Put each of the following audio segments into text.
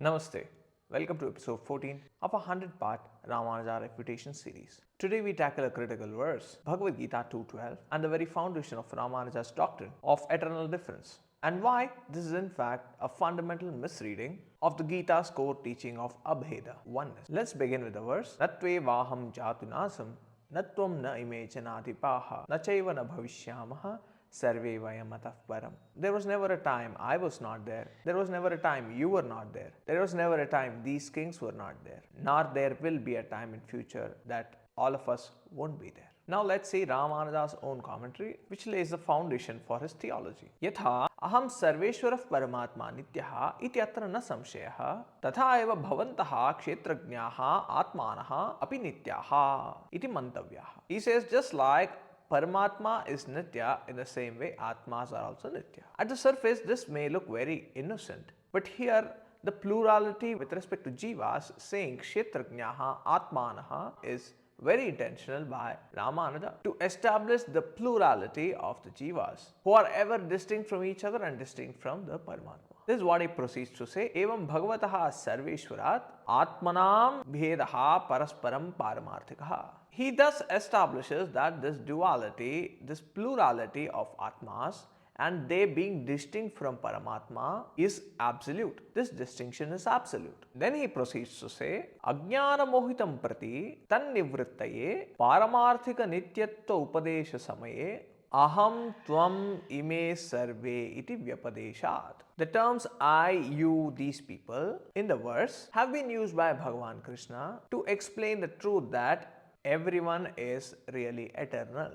Namaste. Welcome to episode 14 of a 100-part Ramanuja Refutation series. Today we tackle a critical verse, Bhagavad Gita 2.12, and the very foundation of Ramanuja's doctrine of eternal difference, and why this is in fact a fundamental misreading of the Gita's core teaching of Abheda, oneness. Let's begin with the verse. Natve vaham jatunasam natvam na ime chanadipaha nachaiva na bhavishyamaha sarve vayam param. There was never a time I was not there. There was never a time you were not there. There was never a time these kings were not there. Nor there will be a time in future that all of us won't be there. Now let's see Ramanuja's own commentary, which lays the foundation for his theology. Yatha aham sarveshwarah paramatma nityaha ityatra na samshayaha tatha eva bhavantaha kshetrajnyaha atmanaha api nityaha iti mantavyaha. He says, just like Paramatma is Nitya, in the same way Atmas are also Nitya. At the surface, this may look very innocent, but here the plurality with respect to Jivas saying Kshetrajnyaha Atmanaha is very intentional by Ramanuja to establish the plurality of the Jivas who are ever distinct from each other and distinct from the Paramatma. This is what he proceeds to say. Evam bhagavataha sarveshwarat atmanam bhedaha parasparam paramarthikaha. He thus establishes that this duality, this plurality of Atmas and they being distinct from Paramatma is absolute. This distinction is absolute. Then he proceeds to say, Ajnana mohitam prati tan nivrittaye paramarthika nityattva upadesha samaye aham tvam ime sarve iti vyapadeshat. The terms I, you, these people in the verse have been used by Bhagavan Krishna to explain the truth that everyone is really eternal.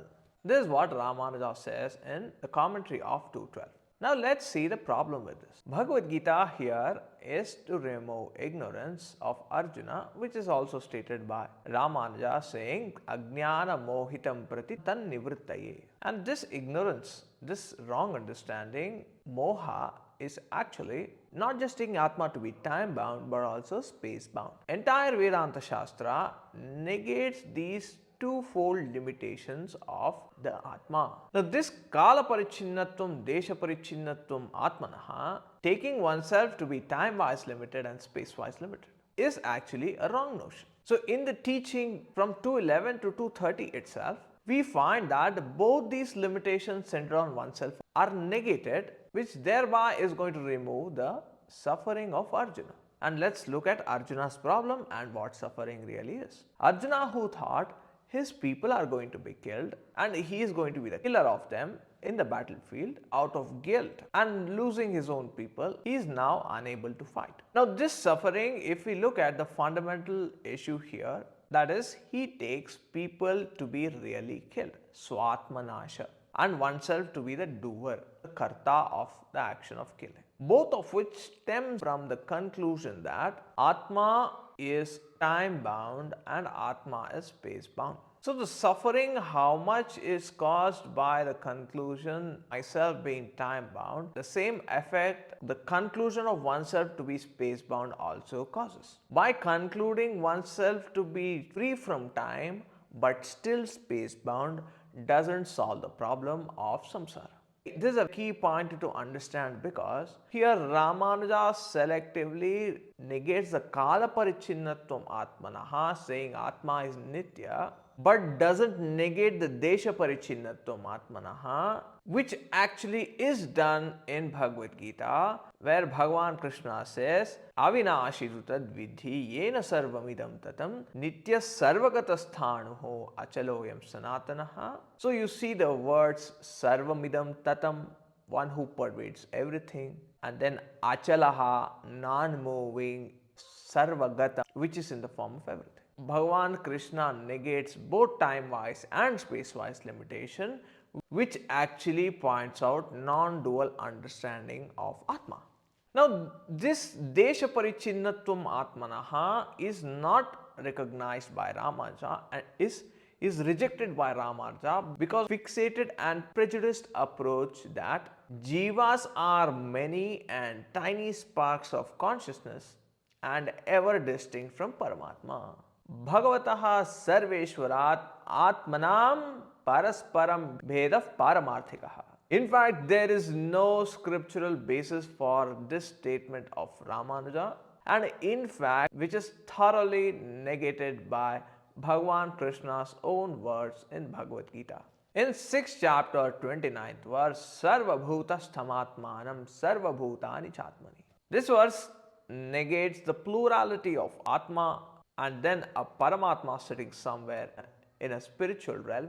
This is what Ramanuja says in the commentary of 2.12. Now let's see the problem with this. Bhagavad Gita here is to remove ignorance of Arjuna, which is also stated by Ramanuja saying Ajnana mohitam prati tan nivrittaye. And this ignorance, this wrong understanding, moha, is actually not just taking Atma to be time bound but also space bound. Entire Vedanta Shastra negates these twofold limitations of the Atma. Now this Kala Parichinnatvam, Desha Parichinnatvam Atmanaha, taking oneself to be time-wise limited and space-wise limited, is actually a wrong notion. So in the teaching from 211 to 230 itself, we find that both these limitations centered on oneself are negated, which thereby is going to remove the suffering of Arjuna. And let's look at Arjuna's problem and what suffering really is. Arjuna, who thought his people are going to be killed and he is going to be the killer of them in the battlefield out of guilt and losing his own people, he is now unable to fight. Now this suffering, if we look at the fundamental issue here, that is, he takes people to be really killed, swatmanasha, and oneself to be the doer, the karta of the action of killing. Both of which stem from the conclusion that Atma is time bound and Atma is space bound. So the suffering, how much is caused by the conclusion myself being time bound, the same effect the conclusion of oneself to be space bound also causes. By concluding oneself to be free from time but still space bound doesn't solve the problem of samsara. This is a key point to understand because here Ramanuja selectively negates the Kala Parichinnatvam Atmanaha, saying Atma is Nitya, but doesn't negate the Desha Parichinnatvam Atmanaha, which actually is done in Bhagavad Gita, where Bhagavan Krishna says, Avinashirutad vidhi yena sarvamidam tatam nitya sarvagatasthānuho achaloyam sanatanaha. So you see the words sarvamidam tatam, one who pervades everything, and then achalaha, non-moving, sarvagata, which is in the form of everything. Bhagavan Krishna negates both time-wise and space-wise limitation, which actually points out non-dual understanding of Atma. Now, this Desha Parichinnatvam Atmanaha is not recognized by Ramanuja and is rejected by Ramanuja because fixated and prejudiced approach that Jivas are many and tiny sparks of consciousness and ever distinct from Paramatma. Bhagavataha sarveshwarat atmanam parasparam bheda paramarthikaha. In fact, there is no scriptural basis for this statement of Ramanuja and in fact which is thoroughly negated by Bhagavan Krishna's own words in Bhagavad Gita. In 6th chapter 29th verse, Sarva Bhutasthamatmanam Sarva Bhutani Chatmani. This verse negates the plurality of Atma and then a Paramatma sitting somewhere in a spiritual realm.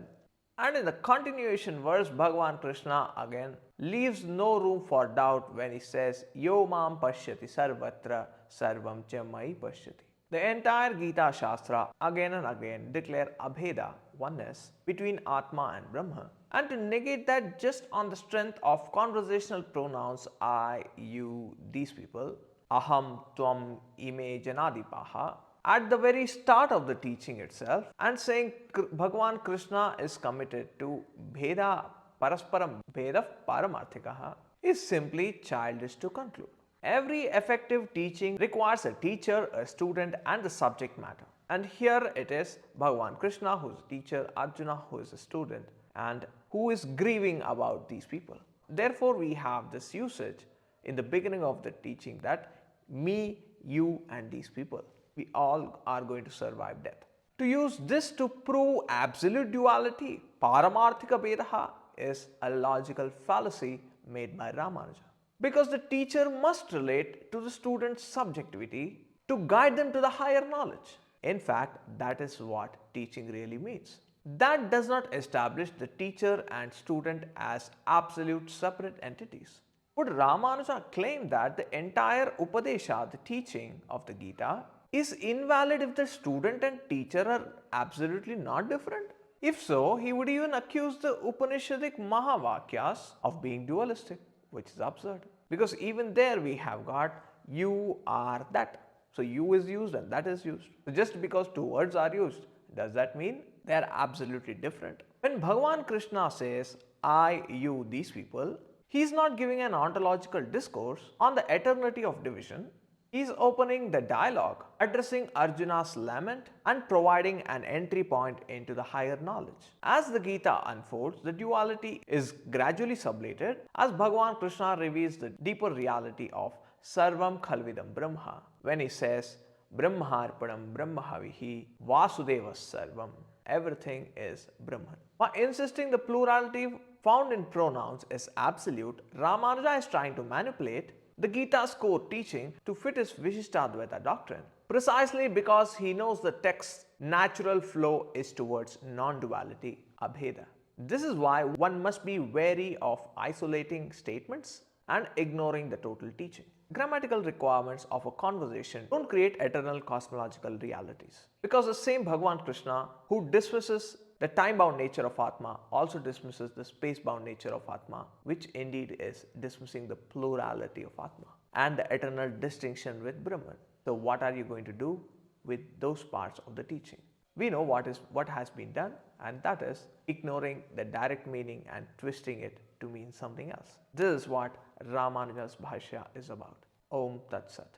And in the continuation verse, Bhagavan Krishna again leaves no room for doubt when he says, Yo mam pashyati sarvatra sarvam cha mai pashyati. The entire Gita Shastra again and again declare Abheda, oneness, between Atma and Brahma. And to negate that just on the strength of conversational pronouns I, you, these people, aham, tvam, ime, janadipaha, at the very start of the teaching itself, and saying Bhagavan Krishna is committed to Bheda parasparam Bheda paramarthikaha, is simply childish to conclude. Every effective teaching requires a teacher, a student, and the subject matter. And here it is Bhagavan Krishna who is a teacher, Arjuna who is a student, and who is grieving about these people. Therefore, we have this usage in the beginning of the teaching that me, you, and these people, we all are going to survive death. To use this to prove absolute duality, Paramarthika Vedaha, is a logical fallacy made by Ramanuja. Because the teacher must relate to the student's subjectivity to guide them to the higher knowledge. In fact, that is what teaching really means. That does not establish the teacher and student as absolute separate entities. Would Ramanuja claim that the entire Upadesha, the teaching of the Gita, is invalid if the student and teacher are absolutely not different? If so, he would even accuse the Upanishadic Mahavakyas of being dualistic, which is absurd. Because even there we have got you are that. So you is used and that is used. So just because two words are used, does that mean they are absolutely different? When Bhagavan Krishna says I, you, these people, he is not giving an ontological discourse on the eternity of division. He is opening the dialogue, addressing Arjuna's lament and providing an entry point into the higher knowledge. As the Gita unfolds, the duality is gradually sublated as Bhagavan Krishna reveals the deeper reality of Sarvam Khalvidam Brahma when he says Brahmarpanam Brahmahavihi Vasudevas Sarvam. Everything is Brahman. By insisting the plurality found in pronouns is absolute, Ramanuja is trying to manipulate the Gita's core teaching to fit his Vishishtadvaita doctrine, precisely because he knows the text's natural flow is towards non-duality, Abheda. This is why one must be wary of isolating statements and ignoring the total teaching. Grammatical requirements of a conversation don't create eternal cosmological realities, because the same Bhagavan Krishna who dismisses the time-bound nature of Atma also dismisses the space-bound nature of Atma, which indeed is dismissing the plurality of Atma and the eternal distinction with Brahman. So what are you going to do with those parts of the teaching? We know what has been done, and that is ignoring the direct meaning and twisting it to mean something else. This is what Ramanuja's Bhashya is about. Om Tat Sat.